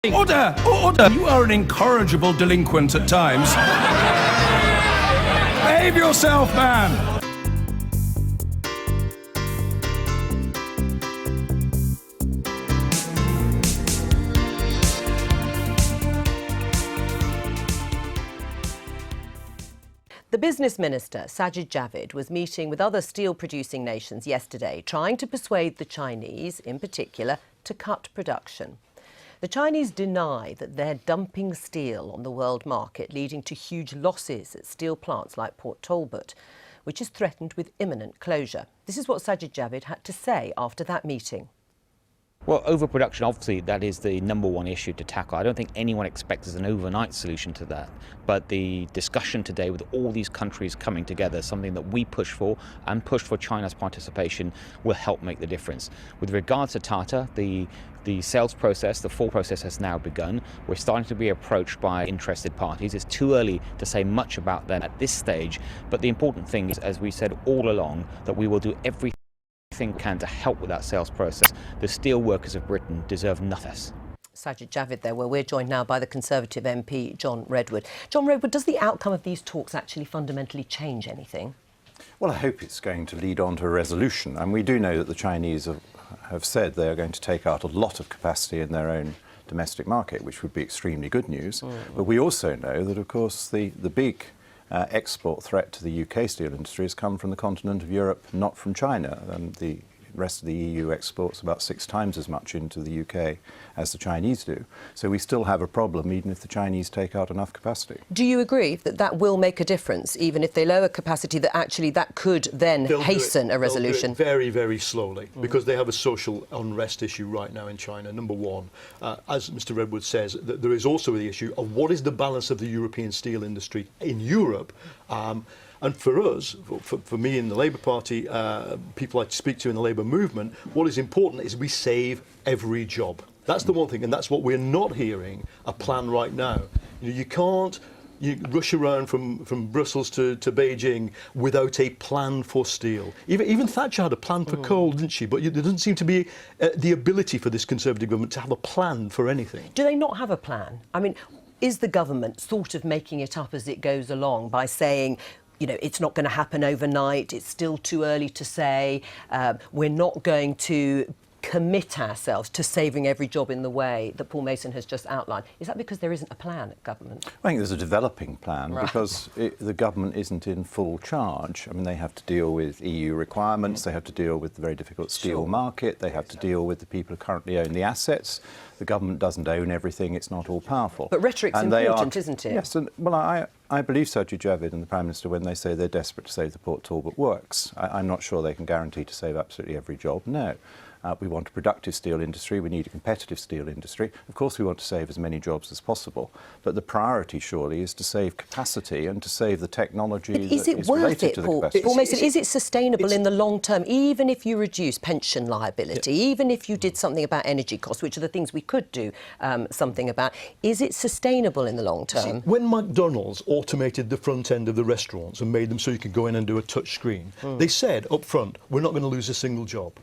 Order! Order! You are an incorrigible delinquent at times. Behave yourself, man! The business minister, Sajid Javid, was meeting with other steel-producing nations yesterday, trying to persuade the Chinese, in particular, to cut production. The Chinese deny that they're dumping steel on the world market, leading to huge losses at steel plants like Port Talbot, which is threatened with imminent closure. This is what Sajid Javid had to say after that meeting. Well, overproduction, obviously, that is the number one issue to tackle. I don't think anyone expects an overnight solution to that. But the discussion today with all these countries coming together, something that we push for and push for China's participation, will help make the difference. With regards to Tata, the sales process, the full process has now begun. We're starting to be approached by interested parties. It's too early to say much about them at this stage. But the important thing is, as we said all along, that we will do everything can to help with that sales process. The steel workers of Britain deserve nothing less. Sajid Javid there, where we're joined now by the Conservative MP, John Redwood. John Redwood, does the outcome of these talks actually fundamentally change anything? Well, I hope it's going to lead on to a resolution. And we do know that the Chinese have said they are going to take out a lot of capacity in their own domestic market, which would be extremely good news. But we also know that, of course, the big export threat to the UK steel industry has come from the continent of Europe, not from China. The rest of the EU exports about 6 times as much into the UK as the Chinese do. So we still have a problem even if the Chinese take out enough capacity. Do you agree that that will make a difference, even if they lower capacity, that actually that could then hasten a resolution? They'll do it very, very slowly, because they have a social unrest issue right now in China, number one. As Mr Redwood says, there is also the issue of what is the balance of the European steel industry in Europe. And for us, for me in the Labour Party, people I speak to in the Labour movement, what is important is we save every job. That's the one thing, and that's what we're not hearing a plan right now. You can't rush around from Brussels to Beijing without a plan for steel. Even Thatcher had a plan for coal, didn't she? But there doesn't seem to be the ability for this Conservative government to have a plan for anything. Do they not have a plan? I mean, is the government sort of making it up as it goes along by saying, you know, it's not going to happen overnight, it's still too early to say, we're not going to commit ourselves to saving every job in the way that Paul Mason has just outlined? Is that because there isn't a plan at government? I think there's a developing plan, right, because the government isn't in full charge. I mean, they have to deal with EU requirements, they have to deal with the very difficult steel market, they have to deal with the people who currently own the assets. The government doesn't own everything, it's not all powerful. But rhetoric's important, isn't it? Yes, and well, I believe Sajid Javid and the Prime Minister when they say they're desperate to save the Port Talbot works. I'm not sure they can guarantee to save absolutely every job, no. We want a productive steel industry, we need a competitive steel industry. Of course we want to save as many jobs as possible, but the priority surely is to save capacity and to save the technology that is related to the capacity. Paul Mason, is it sustainable in the long term, even if you reduce pension liability, even if you did something about energy costs, which are the things we could do something about, is it sustainable in the long term? See, when McDonald's automated the front end of the restaurants and made them so you could go in and do a touch screen, they said up front, we're not going to lose a single job.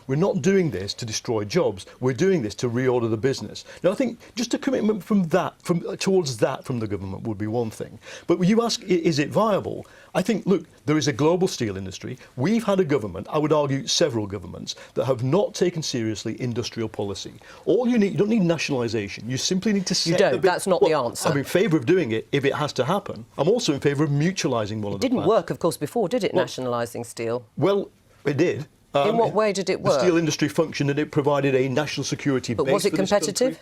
We're not doing this to destroy jobs. We're doing this to reorder the business. Now, I think just a commitment towards that from the government would be one thing. But when you ask, is it viable? I think, look, there is a global steel industry. We've had a government, I would argue several governments, that have not taken seriously industrial policy. All you need, you don't need nationalisation. You simply need to set... You don't. That's not the answer. I'm in favour of doing it if it has to happen. I'm also in favour of mutualising one of the plants. It didn't work, of course, before, did it, nationalising steel? Well, it did. In what way did it work? The steel industry functioned and it provided a national security base. But was it competitive?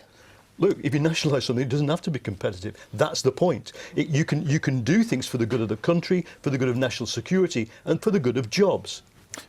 Look, if you nationalise something, it doesn't have to be competitive. That's the point. You can do things for the good of the country, for the good of national security, and for the good of jobs.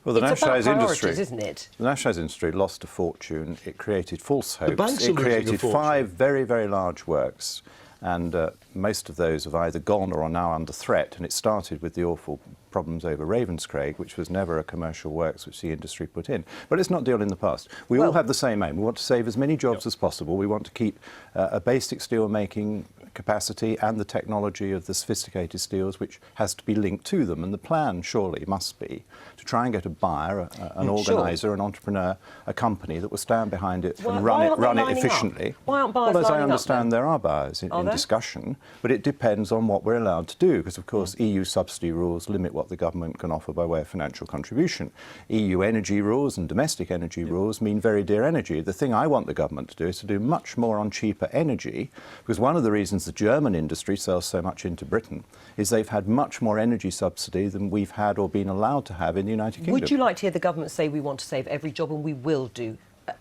Well, the nationalised industry, isn't it? The nationalised industry lost a fortune. It created false hopes. The banks it created 5 very, very large works, and most of those have either gone or are now under threat. And it started with the awful problems over Ravenscraig, which was never a commercial works which the industry put in. But let's not deal in the past. We all have the same aim. We want to save as many jobs as possible. We want to keep a basic steel making capacity and the technology of the sophisticated steels which has to be linked to them. And the plan surely must be to try and get a buyer, an organiser, an entrepreneur, a company that will stand behind it and run it efficiently. Why aren't buyers Well, as I lining up, understand, then? there are buyers in Are there? discussion, but it depends on what we're allowed to do, because of course EU subsidy rules limit what the government can offer by way of financial contribution. EU energy rules and domestic energy rules mean very dear energy. The thing I want the government to do is to do much more on cheaper energy, because one of the reasons the German industry sells so much into Britain is they've had much more energy subsidy than we've had or been allowed to have in the United Kingdom. Would you like to hear the government say we want to save every job, and we will do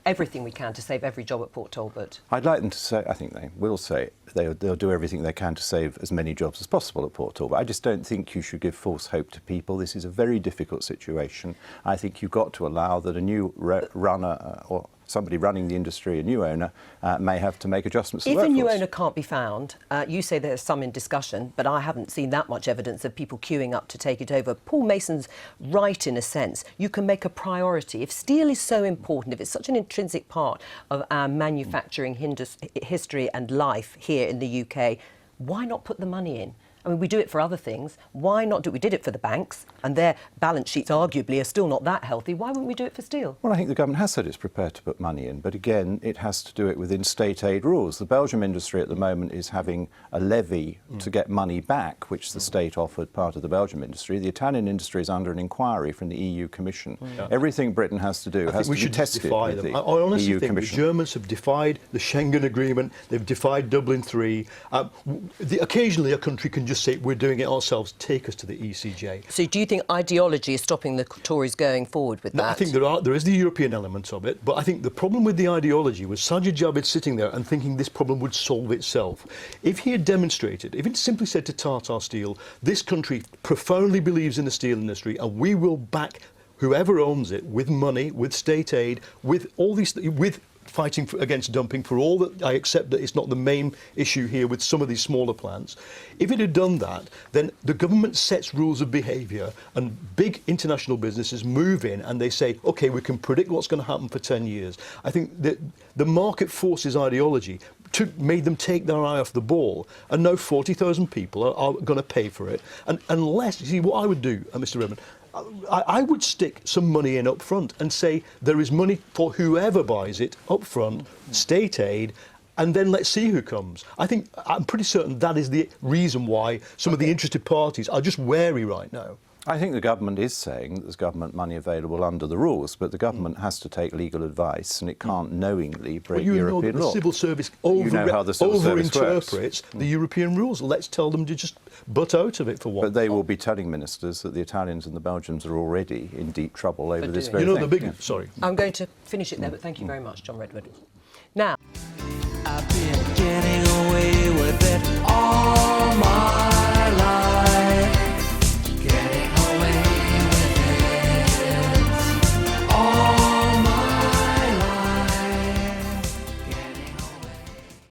everything we can to save every job at Port Talbot? I'd like them to say, I think they will say, they'll do everything they can to save as many jobs as possible at Port Talbot. I just don't think you should give false hope to people. This is a very difficult situation. I think you've got to allow that a new runner or somebody running the industry, a new owner, may have to make adjustments to the If a workforce. new owner can't be found, you say there's some in discussion, but I haven't seen that much evidence of people queuing up to take it over. Paul Mason's right in a sense. You can make a priority. If steel is so important, if it's such an intrinsic part of our manufacturing history and life here in the UK, why not put the money in? I mean, we do it for other things. Why not do it? We did it for the banks, and their balance sheets arguably are still not that healthy. Why wouldn't we do it for steel? Well, I think the government has said it's prepared to put money in, but again, it has to do it within state aid rules. The Belgium industry at the moment is having a levy to get money back, which the state offered part of the Belgium industry. The Italian industry is under an inquiry from the EU Commission. Everything Britain has to do has to be tested with the I honestly EU think Commission. the Germans have defied the Schengen Agreement. They've defied Dublin III. Occasionally, a country can just say, we're doing it ourselves, take us to the ECJ. So do you think ideology is stopping the Tories going forward with No, that? I think there is the European element of it, but I think the problem with the ideology was Sajid Javid sitting there and thinking this problem would solve itself. If he had demonstrated, if he'd simply said to Tata Steel, this country profoundly believes in the steel industry and we will back whoever owns it with money, with state aid, with all these, with fighting against dumping, for all that I accept that it's not the main issue here with some of these smaller plants. If it had done that, then the government sets rules of behaviour and big international businesses move in and they say, OK, we can predict what's going to happen for 10 years. I think that the market forces ideology made them take their eye off the ball, and now 40,000 people are going to pay for it. And unless, you see, what I would do, Mr. Redmond, I would stick some money in up front and say there is money for whoever buys it up front, state aid, and then let's see who comes. I'm pretty certain that is the reason why some of the interested parties are just wary right now. I think the government is saying that there's government money available under the rules, but the government has to take legal advice and it can't knowingly break European law. The civil service overinterprets the European rules. Let's tell them to just butt out of it for one. But they will be telling ministers that the Italians and the Belgians are already in deep trouble over this very you know, thing. the big... Sorry. I'm going to finish it there, but thank you very much, John Redwood. Now...